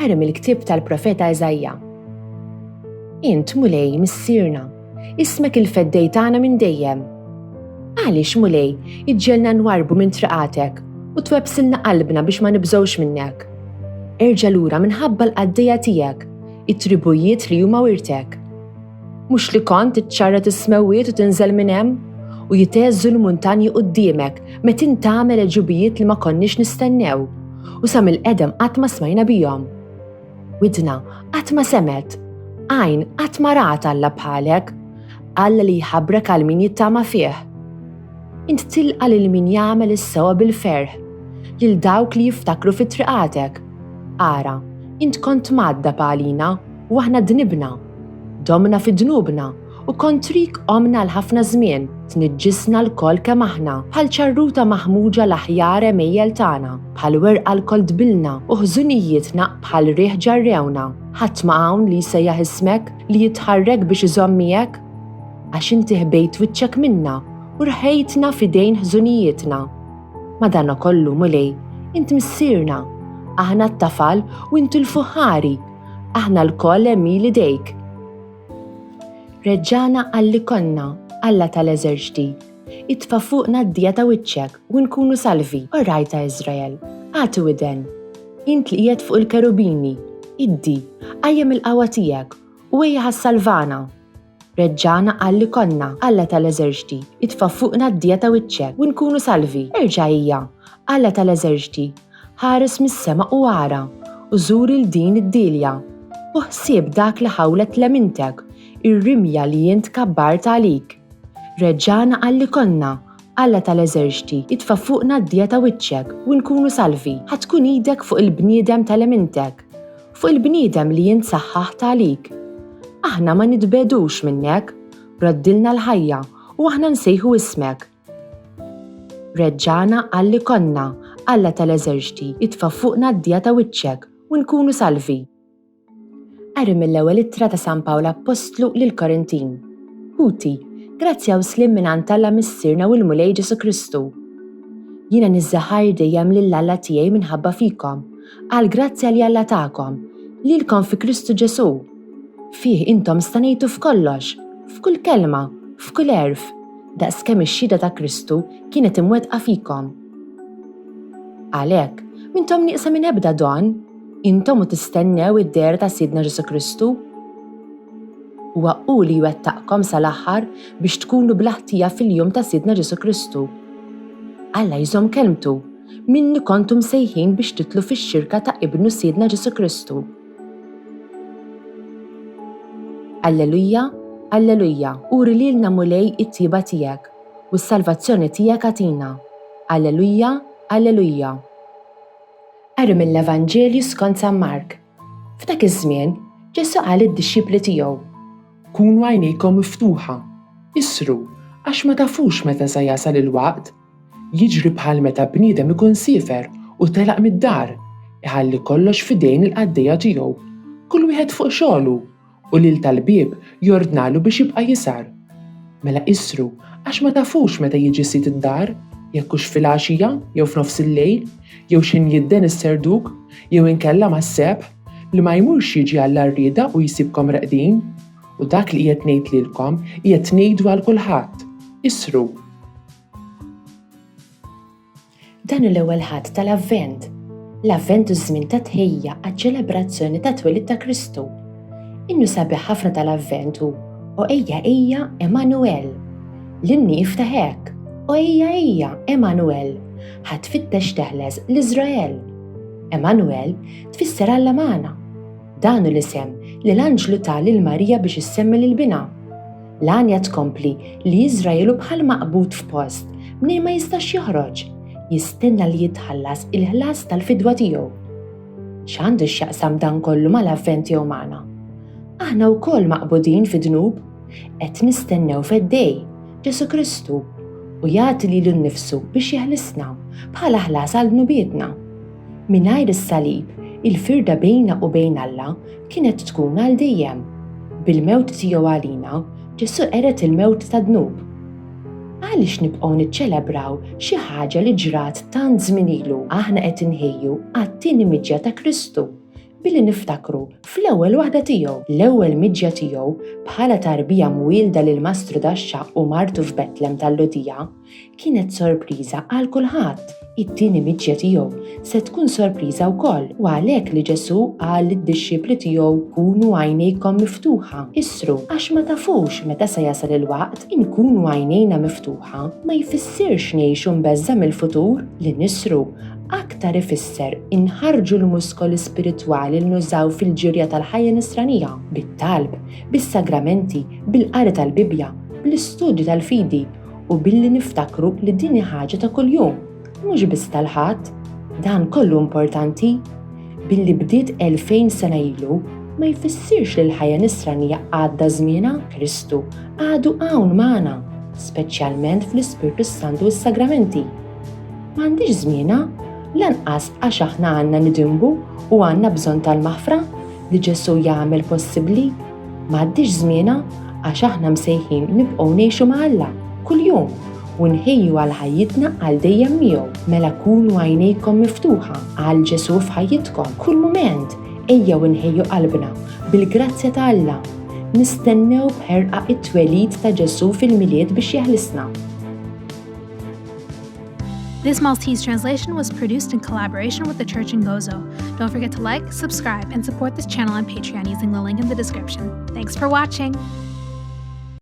Qari mill-ktieb tal-Profeta Eżajja. Int Mulej missierna, ismek il-feddej tagħna minn dejjem. Għaliex Mulej iġġelna nwarbu minn triqatek u twebsilna qalbna biex ma nibżgħux minnek. Erġa' lura minħabba l-qaddejja tiegħek, it-tribujiet li huma wirtek. Mhux li kont tiċċarret is-smewwiet u tinżel minn hemm u jiteżżu l-muntanji quddiemek meta int tagħmel ġubijiet li ma konniex nistennew u sa mill-qedem qatt ma smajna bihom. Widna qatt ma semet, għajn qatt ma rat Alla bħalek, Alla li jħabbrek għal min jittama fih. Int tilqa' lil min jagħmel is-sewwa bil-ferħ, lil dawk li jiftakru fit-triqatek. Ara, int kont m'għadda bħalina u aħna dnibna, domna fi dnubna u kont trik omna l-ħafna żmien, tniġġisna l-kol kemm aħna, bħal ċarruta maħmuġa l-aħjar emejjel tagħna, bħal werqa l-kol dbilna u ħżunijietna bħal riħ ġarrewna. Ħadd ma hawn li jsejjaħ ismek li jitħarrek biex iżomm miegħek? Għax inti ħbejt wiċċek minna u rħejtna f'idejn ħżunijietna. Madankollu Mulej, int missierna, aħna t-tafal u inti l-fuħari, aħna l-koll emili dejk. Reġġana għalli konna, Alla tal-eżerċti, itfa' fuqna d-dija ta' wiċċek u nkunu salvi. Oraj ta' Iżrael, għatu widen, int li qiegħed fuq il-kerubini, iddi, qajjem il-qawwa tiegħek u ejja ħassalvana. Reġġana għalli konna, Alla tal-eżerċti, itfa' fuqna d-dija ta' wiċċek u nkunu salvi. Erġa' hija, Alla tal-eżerċti, ħares mis-sema u ara u żur il-din id-dilja u ħsieb dak li ħawlet lemintek, ir-rimja li jint kabbart għalik. Reġġana għalli konna, Alla tal-eżerċti, itfa' fuqna d-dija ta' wiċċek u nkunu salvi. Ħatkun idek fuq il-bniedem tal-emintek, fuq il-bniedem li jint saħħaħt għalik. Aħna ma nitbedux minnek, raddilna l-ħajja u aħna nsejħu ismek. Reġġana għalli konna, Alla tal-eżerċti, itfa' fuqna d-dija ta' wiċċek u nkunu salvi. Qari mill-ewwel ittra ta' San Pawl Apostlu lil-Korintin. Ħuti, grazzja u slim minn Alla missierna u l-Mulej Ġesu Kristu. Jiena nizzaħħar dejjem lil Alla tiegħi minħabba fikom, għal grazzja li Alla tagħkom, lilkom fi Kristu Ġesu. Fih intom stanejtu f'kollox, f'kull kelma, f'kull erf, daqskemm ix-xhieda ta' Kristu kienet imwettqa fikom. Għalhekk, mintom nieqsa minn ebda don, intom u tistennew id-dera ta' Sidna Ġesu Kristu? Huwa hu li jwettaqkom sal-aħħar biex tkunu bl-ħtija fil-jum ta' Sidna Ġesu Kristu. Alla jżomm kelmtu, minni kontum sejħin biex titlu fix-xirka ta' Ibnu Sidna Ġesu Kristu. Alleluja, Alleluja, uri lilna Mulej it-tiba tiegħek u s-salvazzjoni tiegħek għatina. Alleluja, Alleluja. Qari mill-Evanġelju skont San Mark. F'dak iż-żmien, Ġesu qal id-dixxipli tiegħu: Kunu għajnejkom miftuħa, isru, għax ma tafux meta sa jasal il-waqt. Jiġri bħal meta bniedem ikun siefer u telaq mid-dar, iħalli kollox f'idejn il-qaddejja tiegħu, kull wieħed fuq xogħlu, u lil tal-bieb jordnalu biex jibqa' jisar. Mela isru, għax ma tafux meta jiġi sit id-dar, jekk hux filgħaxija jew f'nofs il-lejl, jew x'in jidden is-serduk, jew inkella mas-sebħ li ma jmurx jiġi għall-arrieda u jsibkom reqdin. U dak li qiegħed ngħid lilkom qiegħed ngħidu għal kulħadd. Isru. Dan l-ewwel ħadd tal-Avvent. L-Avvent hu żmien ta' tħejja għaċ-ċelebrazzjoni ta' twelid ta' Kristu. Innu sabiħ ħafna tal-Avvent hu o ejja Emanuel. L-inni jiftaħ hekk, o ejja Emanuel. Ħadd tfittex teħles l-Iżrael. Emanuel tfisser Alla magħna. Dan hu l-isem li l-anġlu ta' lil-Marija biex issemmi lil-bina. L-għanja tkompli li Iżraelu bħal maqbud f'post mingħajr ma jistax joħroġ, jistenna li jitħallas il-ħlas tal-fidwa tiegħu. X'għandu x'jaqsam dan kollu mal-Avvent jew magħna? Aħna wkoll maqbudin fi dnub, qed nistennew f'Eddej, Ġesu Kristu, u jagħti lilu nnifsu biex jeħlisna bħala ħlas għal dnubietna. Mingħajr is-salib, il-firda bejna u bejn Alla kienet tkun għal dejjem. Bil-mewt tiegħu għalina, Ġesu qeret il-mewt ta' dnub. Għaliex nibqgħu niċċelebraw xi ħaġa li ġrat tant żmien ilu, aħna qed inħejju għat-tieni miġja ta' Kristu, billi niftakru fl-ewwel waħda tiegħu, l-ewwel miġja tiegħu bħala tarbija mwielda lil Mastru Daxxa u martu f'Betlem tal-Lodija kienet sorpriża għal kulħadd. It-tieni miġja tiegħu se tkun sorpriża wkoll u għalhekk li Ġesu qal lid-dixxipli tiegħu kunu għajnejkom miftuħa, issru għax ma tafux meta se jasal il-waqt. Inkunu għajnejna miftuħa ma jfissirx ngħixu mbeżza mill-futur li nisru aktar ifisser inħarġu l-muskoli spiritwali li nużaw fil-ġirja tal-ħajja nisranija, bit-talb, bis-sagramenti, bil-qari tal-Bibja, bl-istudju tal-fidi u billi niftakru li din ħaġa ta' kuljum, mhux biss tal-ħadd. Dan kollu importanti billi bdiet 2000 sena ilu ma jfissirx li l-ħajja nisranija għadda żmienha. Kristu għadu hawn magħna, speċjalment fl-Ispirtu Santu u s-sagramenti. M'għandix żmienha lanqas għax aħna għandna nidimbu u għandna bżonn tal-maħfra li Ġesu jagħmel possibbli. M'għaddix żmienha għax aħna msejħin nibqgħu ngħixu ma' Alla kuljum u nħejju għal ħajjitna għal dejjem miegħu. Mela kunu għajnejkom miftuħa għal Ġesu f'ħajjitkom kull mument. Ejjew inħejju qalbna bil-grazzja ta' Alla. Nistennew bħerqa it-twelid ta' Ġesu fil-milied biex jeħlisna. This Maltese translation was produced in collaboration with the Church in Gozo. Don't forget to like, subscribe, and support this channel on Patreon using the link in the description. Thanks for watching!